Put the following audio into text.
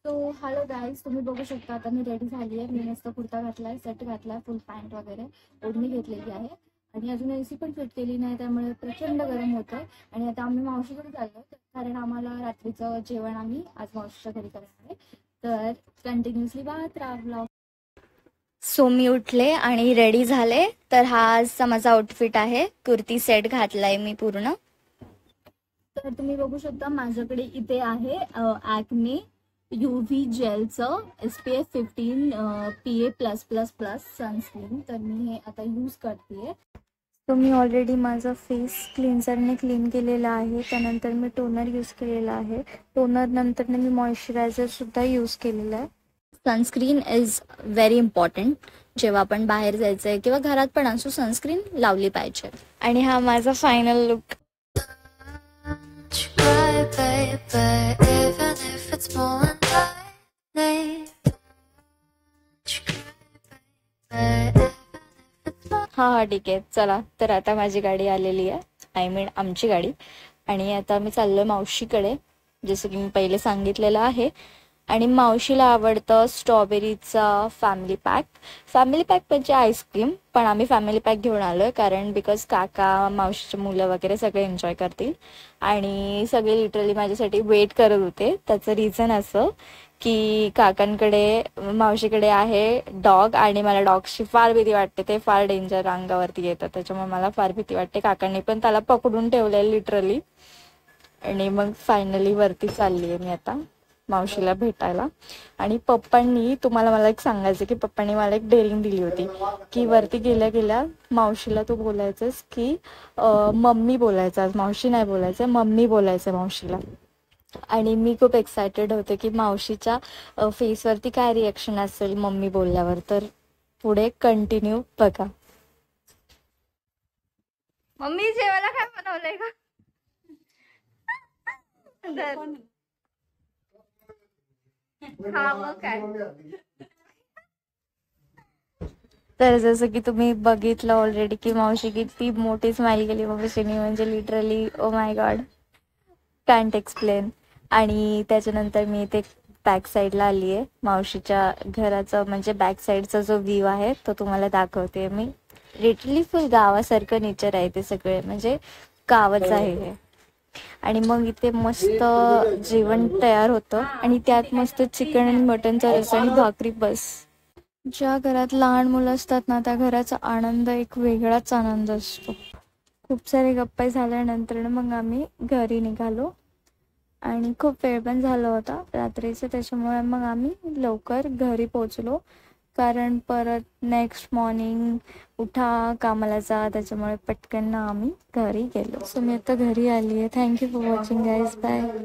So hello guys, तुम्ही बघू शकता आता मी रेडी झाली आहे. मी मस्त कुर्ता घातलाय, सेट घातलाय, फुल पॅन्ट वगैरे ओढणी घेतलेली आहे आणि अजून एसी पण फिट केली नाही, त्यामुळे प्रचंड गरम होत आहे. आणि आता आम्ही मावशीकडे चाललो कारण आम्हाला रात्रीचं जेवण आम्ही आज मावशीच्या घरी करणार आहे. तर कंटिन्युअसली पाहत राहा ब्लॉग. सो मी उठले आणि रेडी झाले. तर हा आजचा माझा आउटफिट आहे. कुर्ती सेट घातलाय मी पूर्ण. तर तुम्ही बघू शकता माझ्याकडे इथे आहे acne UV जेलचं SPF 15 PA+++ sunscreen. तर मी हे आता यूज करते. तो मी ऑलरेडी माझा फेस क्लिन्झरने क्लीन केलेला आहे. त्यानंतर मी टोनर यूज केलेला आहे. टोनर नंतर मी मॉइश्चरायझर सुद्धा यूज केलेला आहे. Sunscreen is very important. जेव्हा आपण बाहेर जायचं आहे किंवा घरात पण असो, सनस्क्रीन लावली पाहिजे. आणि हा माझा फायनल लुक. हा ठीक आहे, चला. तर आता माझी गाडी आलेली आहे, आय मीन आमची गाडी. आणि आता मी चाललोय मावशीकडे, जसं की मी पहिले सांगितलेलं आहे. आणि मावशीला आवडतं स्ट्रॉबेरीचा फॅमिली पॅक. फॅमिली पॅक म्हणजे आईस्क्रीम, पण आम्ही फॅमिली पॅक घेऊन आलोय कारण बिकॉज काका, मावशीचे मुलं वगैरे सगळे एन्जॉय करतील. आणि सगळे लिटरली माझ्यासाठी वेट करत होते. त्याचं रिझन असं की काकांकडे, मावशीकडे आहे डॉग आणि मला डॉगची फार भीती वाटते. ते फार डेंजर अंगावरती येतात, त्याच्यामुळे मला फार भीती वाटते. काकांनी पण त्याला पकडून ठेवलंय लिटरली. आणि मग फायनली वरती चालली आहे मी आता मावशीला भेटायला. आणि पप्पांनी, तुम्हाला मला एक सांगायचं की पप्पांनी मला एक डेअरिंग दिली होती की वरती गेल्या गेल्या मावशीला तू बोलायचंस की मम्मी बोलायचं, आज मावशी नाही बोलायचं, मम्मी बोलायचं मावशीला. आणि मी खूप एक्सायटेड होते की मावशीच्या फेसवरती काय रिॲक्शन असेल मम्मी बोलल्यावर. तर पुढे कंटिन्यू बघा. मम्मी जेवायला काय बनवलंय का? हा मग काय. तर जसं की तुम्ही बघितलं ऑलरेडी की मावशी किती मोठी स्माइल केली मावशीने, म्हणजे literally oh my God, can't explain. आणि त्याच्यानंतर मी ते बॅक साईडला आली आहे मावशीच्या घराचं, म्हणजे बॅक साईडचा जो व्ह्यू आहे तो तुम्हाला दाखवते मी. लिटरली फुल गावासारखं नेचर आहे ते सगळे, म्हणजे गावच आहे हे. आणि मग इथे मस्त जेवण तयार होतं आणि त्यात मस्त चिकन आणि मटनचा रस्सा आणि भाकरी. बस, ज्या घरात लहान मुलं असतात ना, त्या घराचा आनंद एक वेगळाच आनंद असतो. खूप सारे गप्पा झाल्यानंतर मग आम्ही घरी निघालो. आणि खूप वेळ पण झाला होता रात्रीचं, त्याच्यामुळे मग आम्ही लवकर घरी पोचलो. कारण परत नेक्स्ट मॉर्निंग उठा, कामाला जा, त्याच्यामुळे पटकन आम्ही घरी गेलो. सो मी आता घरी आली आहे. Thank you for watching guys, bye.